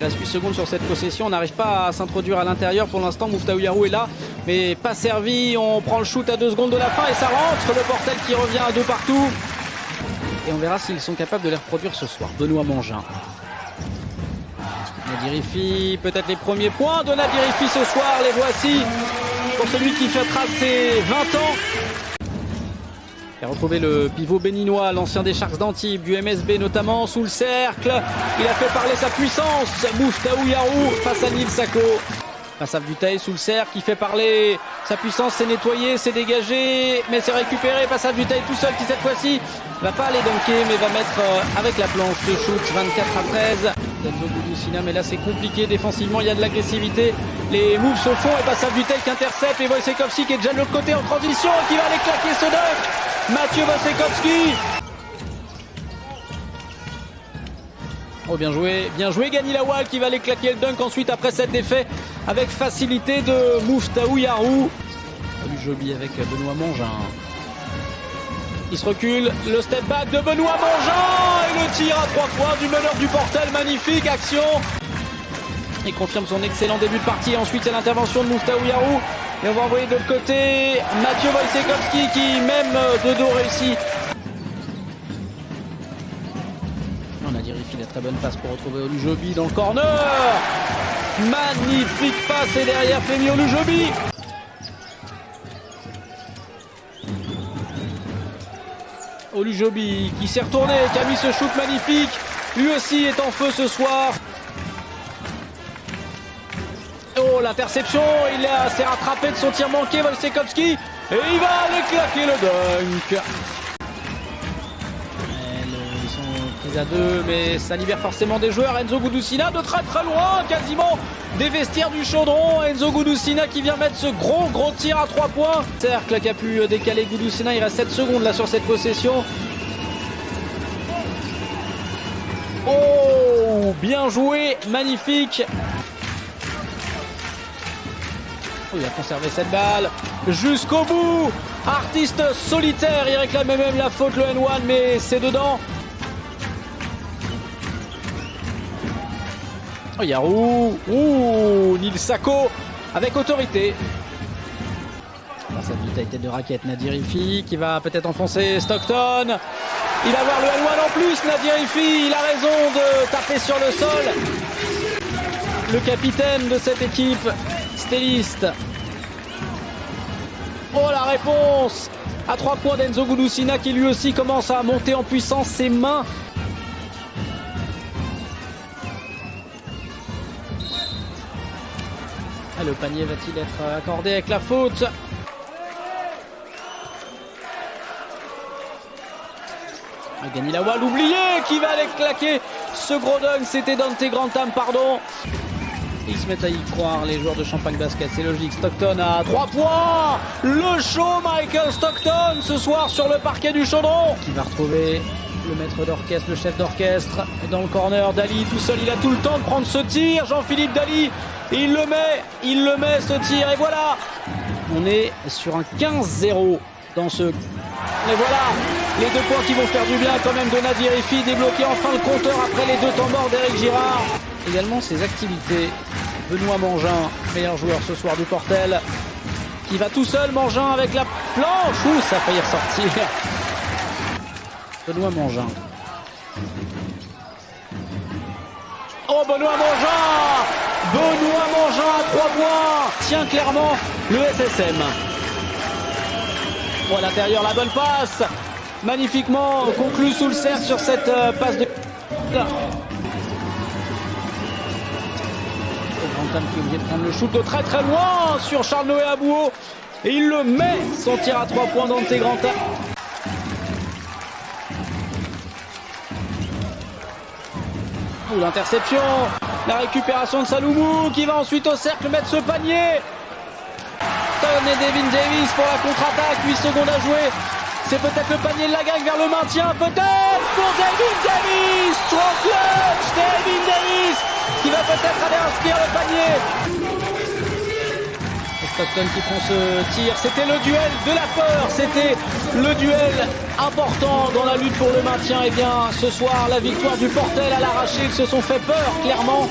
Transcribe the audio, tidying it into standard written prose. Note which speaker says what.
Speaker 1: reste 8 secondes sur cette possession. On n'arrive pas à s'introduire à l'intérieur pour l'instant. Mouftahou Yarou est là, mais pas servi. On prend le shoot à 2 secondes de la fin et ça rentre. Le Portel qui revient à 2 partout. Et on verra s'ils sont capables de les reproduire ce soir. Benoît Mangin. Nadir Hiffi, peut-être les premiers points de Nadir Hiffi ce soir. Les voici pour celui qui fêtera ses 20 ans. Il a retrouvé le pivot béninois, l'ancien des Sharks d'Antibes, du MSB notamment, sous le cercle. Il a fait parler sa puissance, Mouftahou Yarou face à Nil Sako. Passaf Butaï sous le cercle, qui fait parler sa puissance, c'est nettoyé, c'est dégagé, mais c'est récupéré. Passaf Butaï tout seul qui cette fois-ci va pas aller dunker, mais va mettre avec la planche ce shoot 24 à 13. Enzo Goudioussina, mais là c'est compliqué défensivement, il y a de l'agressivité. Les moves se font et Passaf Butaï qui intercepte et Wojciechowski qui est déjà de l'autre côté en transition et qui va aller claquer ce dunk. Mathieu Wojciechowski. Oh bien joué Gani Lawal qui va aller claquer le dunk ensuite après cet effet avec facilité de Mouftahou Yarou. Du Joby avec Benoît Mangin. Il se recule, le step back de Benoît Mangin et le tir à 3 points du meneur du Portel, magnifique action. Il confirme son excellent début de partie. Ensuite il y a l'intervention de Mouftahou Yarou. Et on va envoyer de l'autre côté Mathieu Wojciechowski qui même de dos réussit. On a dirigé la très bonne passe pour retrouver Olujobi dans le corner. Magnifique passe et derrière Femi Olujobi. Olujobi qui s'est retourné, qui a mis ce shoot magnifique. Lui aussi est en feu ce soir. Oh l'interception, il s'est rattrapé de son tir manqué, Wojciechowski, et il va aller claquer le dunk. Ils sont pris à 2, mais ça libère forcément des joueurs. Enzo Goudioussina de très très loin, quasiment des vestiaires du Chaudron. Enzo Goudioussina qui vient mettre ce gros tir à 3 points. Cercle qui a pu décaler Goudioussina, il reste 7 secondes là sur cette possession. Oh, bien joué, magnifique. Il a conservé cette balle jusqu'au bout. Artiste solitaire, il réclamait même la faute, le N1, mais c'est dedans. Oh, Yarou. Nil Sako avec autorité. Cette bouteille tête de raquette, Nadir Hiffi qui va peut-être enfoncer Stockton. Il va voir le N1 en plus, Nadir Hiffi. Il a raison de taper sur le sol. Le capitaine de cette équipe, Stéliste. Oh la réponse à 3 points d'Enzo Goudioussina qui lui aussi commence à monter en puissance ses mains. Ah, le panier va-t-il être accordé avec la faute? Gani Lawal oublié qui va aller claquer ce gros dunk, c'était Dante Grantham, pardon. Ils se mettent à y croire, les joueurs de Champagne Basket, c'est logique. Stockton à 3 points. Le show Michael Stockton ce soir sur le parquet du Chaudron. Qui va retrouver le maître d'orchestre, le chef d'orchestre. Dans le corner, Dali tout seul, il a tout le temps de prendre ce tir. Jean-Philippe Dali, il le met ce tir. Et voilà, on est sur un 15-0 dans ce... Et voilà, les 2 points qui vont faire du bien quand même de Nadir Hiffi, débloquer enfin le compteur après les 2 temps morts d'Éric Girard. Également ses activités, Benoît Mangin, meilleur joueur ce soir du Portel, qui va tout seul, Mangin avec la planche, ouh ça a failli ressortir. Benoît Mangin. Oh Benoît Mangin à 3 points, tient clairement le SSM. Oh à l'intérieur la bonne passe, magnifiquement conclue sous le cercle sur cette passe de... Grantham qui est obligé de prendre le shoot de très très loin sur Charles-Noé Abouo et il le met, son tir à 3 points Dante Grantham. L'interception, la récupération de Saloumou qui va ensuite au cercle mettre ce panier. Et Devin Davis pour la contre-attaque, 8 secondes à jouer. C'est peut-être le panier de la gagne vers le maintien, peut-être pour Devin Davis. Trop clutch, Devin Davis qui va peut-être aller inscrire le panier. Stockton qui prend ce tir, c'était le duel de la peur, c'était le duel important dans la lutte pour le maintien. Et bien ce soir la victoire du Portel à l'arraché, ils se sont fait peur clairement.